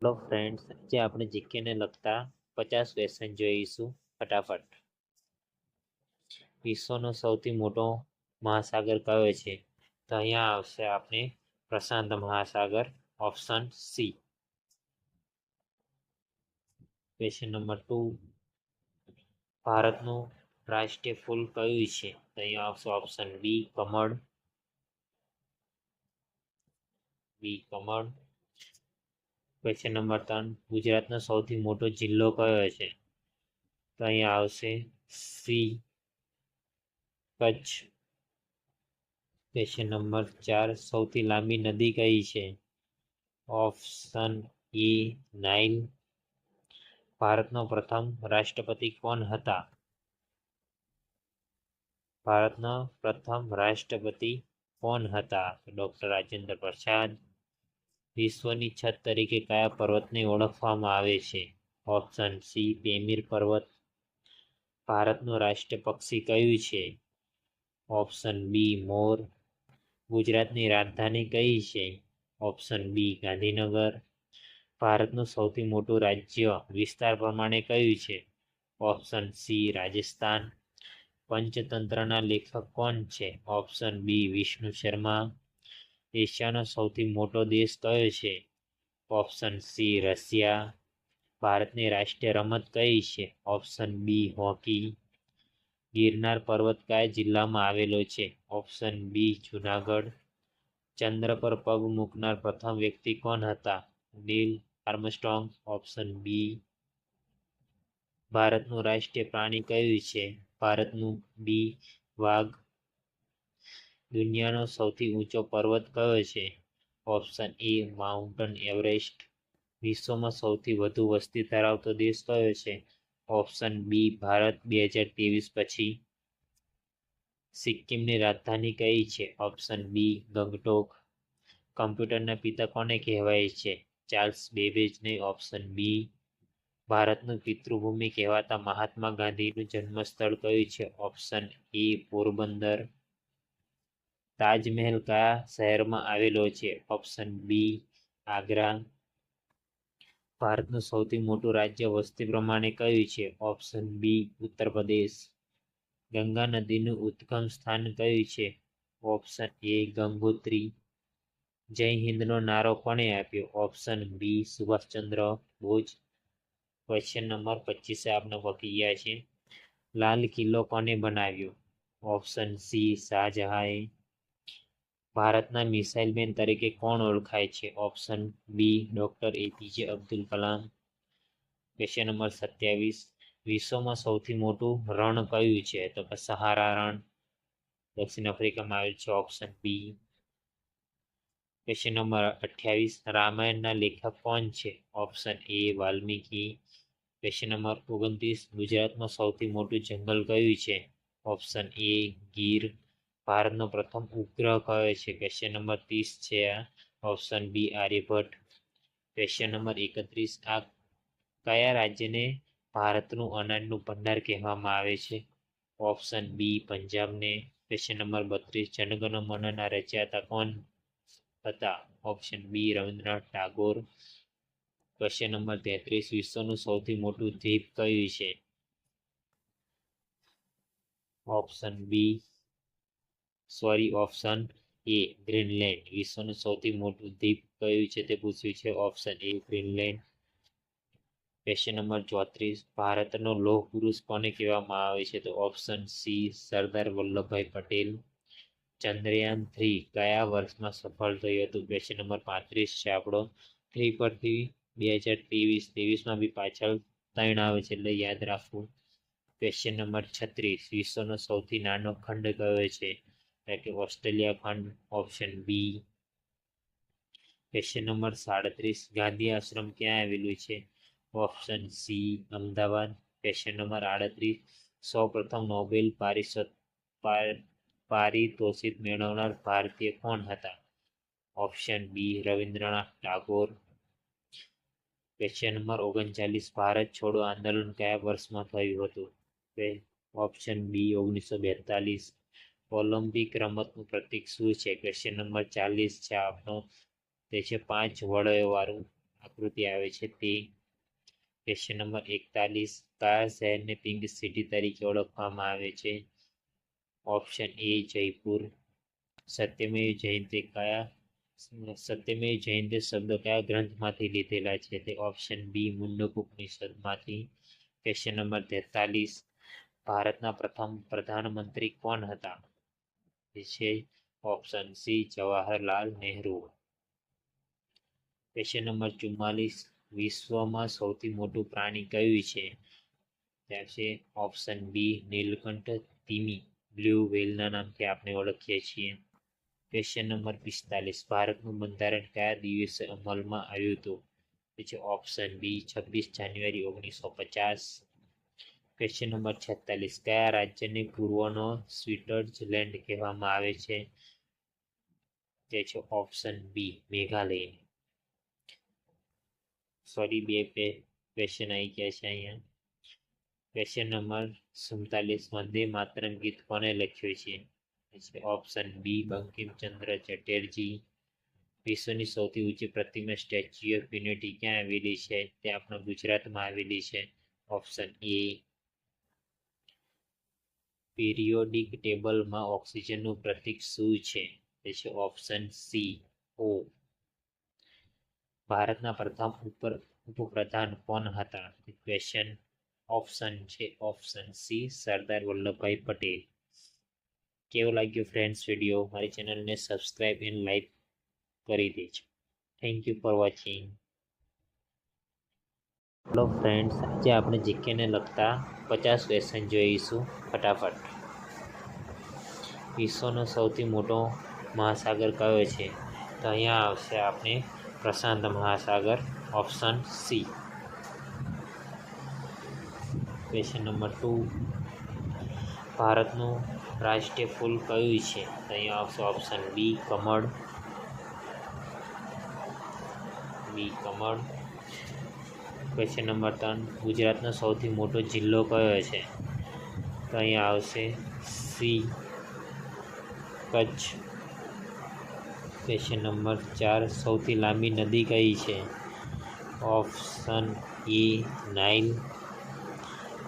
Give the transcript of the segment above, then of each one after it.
Hello friends, આજે આપણે જીકેને લગતા 50 ક્વેશ્ચન જોઈશું ફટાફટ. વિશ્વનો સૌથી મોટો મહાસાગર કયો છે? તો અહીંયા આવશે આપણે પ્રશાંત મહાસાગર, ઓપ્શન સી. ક્વેશ્ચન નંબર 2, ભારતનું રાષ્ટ્રીય ફૂલ કયું છે? તો અહીંયા આવશે ઓપ્શન બી, કમળ. ક્વેશ્ચન નંબર 3, ગુજરાતનો સૌથી મોટો જિલ્લો કયો છે? તો અહીંયા આવશે સી, કચ્છ. ક્વેશ્ચન નંબર 4, સૌથી લાંબી નદી કઈ છે? ઓપ્શન એ, નાઇલ. ભારતનો પ્રથમ રાષ્ટ્રપતિ કોણ હતા? ડોક્ટર રાજેન્દ્ર પ્રસાદ. વિશ્વની છત તરીકે કયા પર્વતને ઓળખવામાં આવે છે? ઓપ્શન સી, પેમીર પર્વત. ભારતનું રાષ્ટ્રીય પક્ષી કયું છે? ઓપ્શન બી, મોર. ગુજરાતની રાજધાની કઈ છે? Option B, Gandhinagar. ભારતનું સૌથી મોટું રાજ્ય વિસ્તાર પ્રમાણે કયું છે? Option C, Rajasthan. પંચતંત્રના લેખક કોણ છે? Option B, Vishnu Sharma. એશિયાનો સૌથી મોટો દેશ કયો છે? Option C, Russia. ભારતની રાષ્ટ્રીય રમત કઈ છે? ઓપ્શન બી, હોકી. ગિરનાર પર્વત કયા જિલ્લામાં આવેલો છે? Option B, Junagadh. ચંદ્ર પર પગ મૂકનાર પ્રથમ વ્યક્તિ કોણ હતા? Neil Armstrong. Option B. ભારતનું રાષ્ટ્રીય પ્રાણી કયું છે? ભારતનું બી, વાઘ. દુનિયાનો સૌથી ઊંચો પર્વત કયો છે? ઓપ્શન એ, માઉન્ટન એવરેસ્ટ. વિશ્વમાં સૌથી વધુ વસ્તી ધરાવતો દેશ કયો છે? ઓપ્શન બી, ભારત. 2023 પછી સિક્કિમની રાજધાની કઈ છે? ઓપ્શન બી, ગંગટોક. કમ્પ્યુટરના પિતા કોને કહેવાય છે? ચાર્લ્સ બેબેજને. Option B. ભારતનું પિતૃભૂમિ કહેવાતા મહાત્મા ગાંધીનું જન્મસ્થળ કયું છે? ઓપ્શન એ, પોરબંદર. તાજમહેલ કયા શહેરમાં આવેલો છે? Option B, Agra. ભારતનું સૌથી મોટું રાજ્ય વસ્તી પ્રમાણે કયું છે? ઓપ્શન બી, ઉત્તર પ્રદેશ. ગંગા નદીનું ઉદ્ગમ સ્થાન કયું છે? Option A, Gangotri. જય હિન્દનો નારો કોણે આપ્યો? Option B, Subhash Chandra Bose. Question number 25 આપણે પકી ગયા છે. લાલ કિલ્લો કોને બનાવ્યો? ઓપ્શન સી, શાહજહાંએ. ભારતના મિસાઇલ મેન તરીકે કોણ ઓળખાય છે? Option B, doctor APJ Abdul Kalam. Question number 27, વિશ્વમાં સૌથી મોટું રણ કયું છે? તો કે સહારા રણ દક્ષિણ આફ્રિકામાં આવેલ છે. Option B. ક્વેશ્ચન નંબર 28, રામાયણના લેખક કોણ છે? Option A, Valmiki. Question number 29, ગુજરાતમાં સૌથી મોટું જંગલ કયું છે? Option A, Gir. ભારતનો પ્રથમ ઉપગ્રહ કયો છે? ક્વેશ્ચન નંબર 30 છે. Option B, Aryabhata. Question number 31, આ કયા રાજ્યને ભારતનું અનાજનું ભંડાર કહેવામાં આવે છે? ઓપ્શન બી, પંજાબને. ક્વેશ્ચન નંબર 32, જનગણ મનના રચયિતા કોણ હતા? Option B, Rabindranath Tagore. Question number 33, વિશ્વનું સૌથી મોટું દ્વીપ કયું છે? Option A, Greenland. વિશ્વનું સૌથી મોટું દ્વીપ કયું છે તે પૂછ્યું છે. Option A, Greenland. Question number 34, ભારતનો લોહ પુરુષ કોને કહેવામાં આવે છે? તો ઓપ્શન સી, સરદાર વલ્લભભાઈ પટેલ. ચંદ્રયાન 3 કયા વર્ષમાં સફળ થયું હતું? ક્વેશ્ચન નંબર 35 છે આપણો. 3 પરથી 2023માં બી પાછળ 3 આવે છે એટલે યાદ રાખવું. ક્વેશ્ચન નંબર 36, વિશ્વનો સૌથી નાનો ખંડ કયો છે? એટલે કે ઓસ્ટ્રેલિયા ખંડ. Option B. Question number 37, Gandhi આશ્રમ ક્યાં આવેલું છે? Option C, Ahmedabad. Question number 38, સૌપ્રથમ નોબેલ પારિતોષિક મેળવનાર ભારતીય કોણ હતા? Option B, Rabindranath Tagore. Question number 39, Bharat છોડો આંદોલન કયા વર્ષમાં થયું હતું? Option B, 1942. ઓલિમ્પિક રમતનું પ્રતીક શું છે? ક્વેશ્ચન નંબર 40 છે આપણો. તે છે 5 વલયો વાળું આકૃતિ આવે છે તે. ક્વેશ્ચન નંબર 41, કયા શહેરને પિંક સિટી તરીકે ઓળખવામાં આવે છે? Option A Jaipur. સત્યમેવ જયંતે શબ્દ કયા ગ્રંથમાંથી લીધેલા છે? તે ઓપ્શન બી મુંડક ઉપનિષદમાંથી. ક્વેશ્ચન નંબર 43, ભારતના પ્રથમ પ્રધાનમંત્રી કોણ હતા? તે છે option C Jawaharlal Nehru. Question number 44, વિશ્વમાં સૌથી મોટું પ્રાણી કયું છે? ત્યાં છે ઓપ્શન બી નીલકંઠ તિમી, બ્લુ વ્હેલના નામથી આપણે ઓળખીએ છીએ. ક્વેશ્ચન નંબર 45, ભારતનું બંધારણ કયા દિવસે અમલમાં આવ્યું હતું? તે છે ઓપ્શન બી 26 જાન્યુઆરી 1950. ક્વેશ્ચન નંબર 46, કયા રાજ્યને પૂર્વનો સ્વિટ્ઝરલેન્ડ કહેવામાં આવે છે? તે છે ઓપ્શન બી મેઘાલય. સોરી, બે ક્વેશ્ચન આવી ગયા છે અહીંયા. ક્વેશ્ચન નંબર 47, વંદે માતરમ ગીત કોને લખ્યું છે? Option B Bankimchandra Chatterjee. વિશ્વની સૌથી ઊંચી પ્રતિમા સ્ટેચ્યુ ઓફ યુનિટી ક્યાં આવેલી છે? તે આપણા ગુજરાતમાં આવેલી છે. ઓપ્શન એ. પિરિયોડિક ટેબલમાં ઓક્સિજનનું પ્રતીક શું છે? તે છે ઓપ્શન સી ઓ. ભારતના પ્રથમ ઉપપ્રધાન કોણ હતા? ક્વેશ્ચન ઓપ્શન છે ઓપ્શન સી સરદાર વલ્લભભાઈ પટેલ. કેવો લાગ્યો ફ્રેન્ડ્સ વિડીયો? મારી ચેનલને સબસ્ક્રાઇબ એન્ડ લાઈક કરી દેજો. Thank you for watching. Hello friends, આજે આપણે જીકેને લગતા 50 ક્વેશ્ચન જોઈશું ફટાફટ. વિશ્વનો સૌથી મોટો મહાસાગર કયો છે? તો અહીંયા આવશે આપણે પ્રશાંત મહાસાગર, ઓપ્શન સી. ક્વેશ્ચન નંબર 2, ભારતનું રાષ્ટ્રીય ફૂલ કયું છે? તો અહીંયા આવશે ઓપ્શન બી કમળ. ક્વેશ્ચન નંબર 3, ગુજરાતનો સૌથી મોટો જિલ્લો કયો છે? તો અહીંયા આવશે સી કચ્છ. ક્વેશ્ચન નંબર 4, સૌથી લાંબી નદી કઈ છે? ઓપ્શન એ નાઇલ.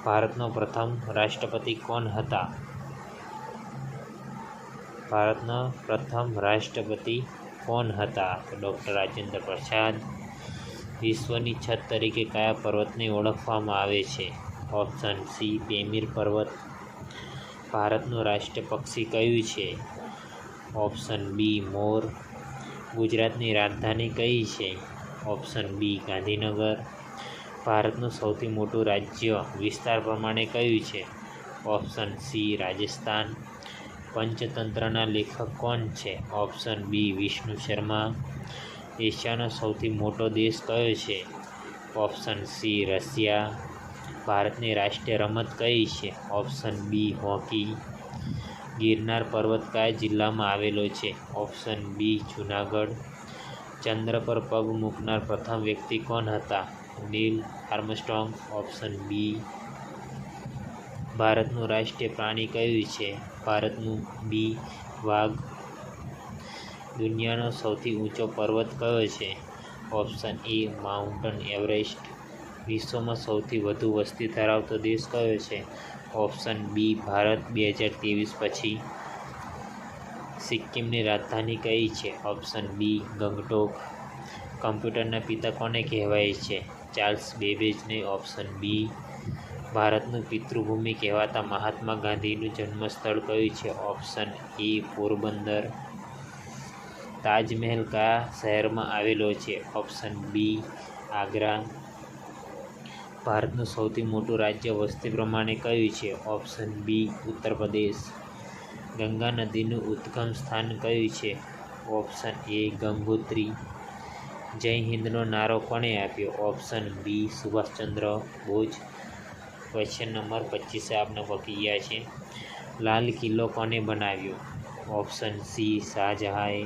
ભારતનો પ્રથમ રાષ્ટ્રપતિ કોણ હતા? ડૉક્ટર રાજેન્દ્ર પ્રસાદ. વિશ્વની છત તરીકે કયા પર્વતને ઓળખવામાં આવે છે? ઓપ્શન સી પેમીર પર્વત. ભારતનું રાષ્ટ્રીય પક્ષી કયું છે? ઓપ્શન બી મોર. ગુજરાતની રાજધાની કઈ છે? Option B Gandhinagar. ભારતનું સૌથી મોટું રાજ્ય વિસ્તાર પ્રમાણે કયું છે? Option C Rajasthan. પંચતંત્રના લેખક કોણ છે? Option B Vishnu Sharma. એશિયાનો સૌથી મોટો દેશ કયો છે? Option C Russia. ભારતની રાષ્ટ્રીય રમત કઈ છે? ઓપ્શન બી હોકી. ગિરનાર પર્વત કયા જિલ્લામાં આવેલો છે? Option B Junagadh. ચંદ્ર પર પગ મૂકનાર પ્રથમ વ્યક્તિ કોણ હતા? Neil Armstrong. Option B. ભારતનું રાષ્ટ્રીય પ્રાણી કયું છે? ભારતનું બી વાઘ. દુનિયાનો સૌથી ઊંચો પર્વત કયો છે? ઓપ્શન એ માઉન્ટન એવરેસ્ટ. વિશ્વમાં સૌથી વધુ વસ્તી ધરાવતો દેશ કયો છે? ઓપ્શન બી ભારત. 2023 પછી સિક્કિમની રાજધાની કઈ છે? ઓપ્શન બી ગંગટોક. કમ્પ્યુટરના પિતા કોને કહેવાય છે? ચાર્લ્સ બેબેજને. Option B. ભારતનું પિતૃભૂમિ કહેવાતા મહાત્મા ગાંધીનું જન્મસ્થળ કયું છે? ઓપ્શન એ પોરબંદર. તાજમહેલ કયા શહેરમાં આવેલો છે? Option B Agra. ભારતનું સૌથી મોટું રાજ્ય વસ્તી પ્રમાણે કયું છે? ઓપ્શન બી ઉત્તર પ્રદેશ. ગંગા નદીનું ઉદ્ગમ સ્થાન કયું છે? Option A Gangotri. જય હિન્દનો નારો કોણે આપ્યો? Option B Subhash Chandra Bose. Question number 25 આપણે પકી ગયા છે. લાલ કિલ્લો કોને બનાવ્યો? ઓપ્શન સી શાહજહાંએ.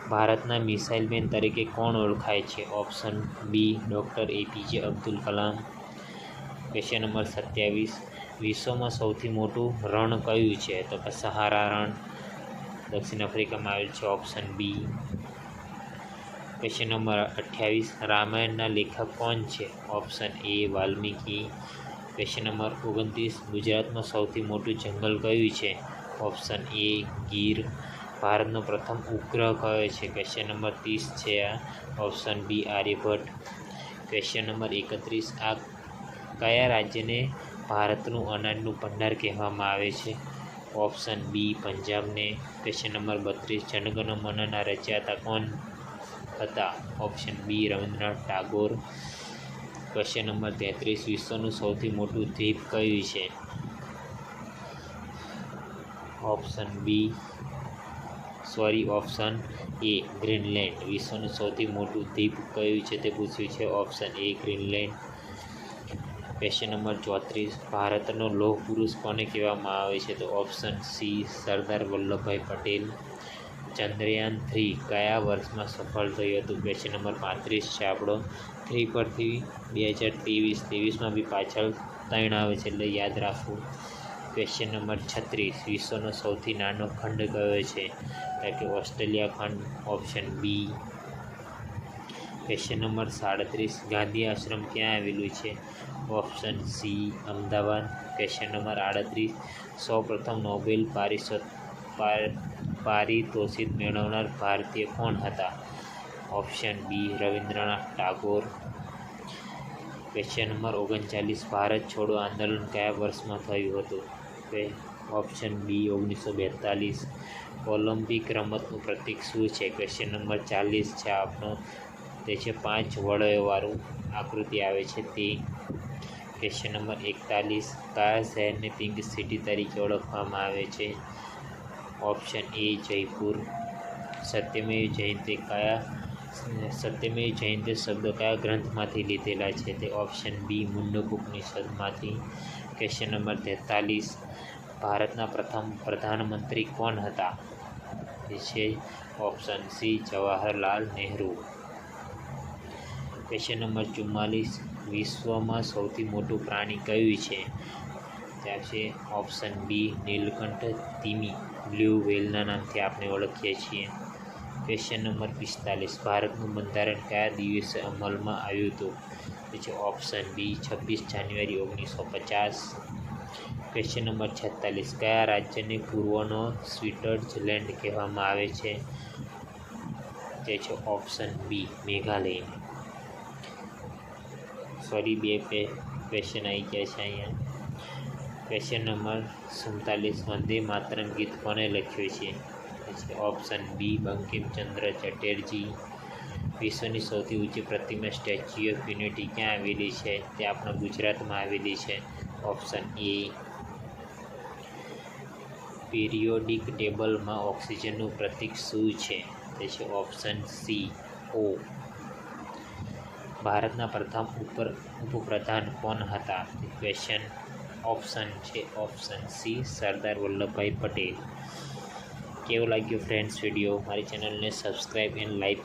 ભારતના મિસાઇલ મેન તરીકે કોણ ઓળખાય છે? Option B doctor APJ Abdul Kalam. Question number 27, વિશ્વમાં સૌથી મોટું રણ કયું છે? તો કે સહારા રણ દક્ષિણ આફ્રિકામાં આવેલ છે. Option B. ક્વેશ્ચન નંબર 28 રામાયણના લેખક કોણ છે? Option A Valmiki. Question number 29 ગુજરાતમાં સૌથી મોટું જંગલ કયું છે? Option A Gir. ભારતનો પ્રથમ ઉપગ્રહ કયો છે? ક્વેશ્ચન નંબર 30 છે આ. Option B Aryabhata. Question number 31 આ કયા રાજ્યને ભારતનું અનાજનું ભંડાર કહેવામાં આવે છે? ઓપ્શન બી પંજાબને. ક્વેશ્ચન નંબર 32 જનગણ મનના રચયિતા કોણ હતા? Option B Rabindranath Tagore. Question number 33 વિશ્વનું સૌથી મોટું દ્વીપ કયું છે? Option A Greenland. વિશ્વનું સૌથી મોટું દ્વીપ કયું છે તે પૂછ્યું છે. Option A Greenland. Question number 34 ભારતનો લોહ પુરુષ કોને કહેવામાં આવે છે? તો ઓપ્શન સી સરદાર વલ્લભભાઈ પટેલ. ચંદ્રયાન 3 કયા વર્ષમાં સફળ થયું હતું? ક્વેશ્ચન નંબર 35 છે આપણો. 3 પરથી 2023માં બી પાછળ 3 આવે છે એટલે યાદ રાખવું. ક્વેશ્ચન નંબર 36 વિશ્વનો સૌથી નાનો ખંડ કયો છે? કે ઓસ્ટ્રેલિયા ખંડ. Option B. Question number 37 Gandhi આશ્રમ ક્યાં આવેલું છે? Option C Ahmedabad. Question number 38 સૌપ્રથમ નોબેલ પારિતોષિક મેળવનાર ભારતીય કોણ હતા? Option B Rabindranath Tagore. Question number 39 Bharat છોડો આંદોલન કયા વર્ષમાં થયું હતું? Option B 1942. ઓલિમ્પિક રમતનું પ્રતીક શું છે? ક્વેશ્ચન નંબર 40 છે આપણો. તે છે 5 વળયોવાળું આકૃતિ આવે છે તે. ક્વેશ્ચન નંબર 41 કયા શહેરને પિંક સિટી તરીકે ઓળખવામાં આવે છે? Option A Jaipur. સત્યમેવ જયંતે શબ્દ કયા ગ્રંથમાંથી લીધેલા છે? તે ઓપ્શન બી મુંડક ઉપનિષદમાંથી. ક્વેશ્ચન નંબર 43 ભારતના પ્રથમ પ્રધાનમંત્રી કોણ હતા? તે છે option C Jawaharlal Nehru. Question number 44 વિશ્વમાં સૌથી મોટું પ્રાણી કયું છે? ત્યાં છે ઓપ્શન બી નીલકંઠ તિમી. બ્લુ વ્હેલના નામથી આપણે ઓળખીએ છીએ. ક્વેશ્ચન નંબર 45 ભારતનું બંધારણ કયા દિવસે અમલમાં આવ્યું હતું? તે છે ઓપ્શન બી 26 જાન્યુઆરી 1950. ક્વેશ્ચન નંબર 46 કયા રાજ્યને પૂર્વનો સ્વિટ્ઝરલેન્ડ કહેવામાં આવે છે? તે છે ઓપ્શન બી મેઘાલય. બે ક્વેશ્ચન આવી ગયા છે અહીંયા. ક્વેશ્ચન નંબર 47 વંદે માતરમ ગીત કોને લખ્યું છે? Option B Bankimchandra Chatterjee. વિશ્વની સૌથી ઊંચી પ્રતિમા સ્ટેચ્યુ ઓફ યુનિટી ક્યાં આવેલી છે? તે આપણા ગુજરાતમાં આવેલી છે. ઓપ્શન એ. પિરિયોડિક ટેબલમાં ઓક્સિજનનું પ્રતીક શું છે? તે છે ઓપ્શન સી O. ભારતના પ્રથમ ઉપપ્રધાન કોણ હતા? ક્વેશ્ચન ઓપ્શન છે ઓપ્શન સી સરદાર વલ્લભભાઈ પટેલ. કેવો લાગ્યો ફ્રેન્ડ્સ વિડીયો? મારી ચેનલને સબસ્ક્રાઈબ એન્ડ લાઈક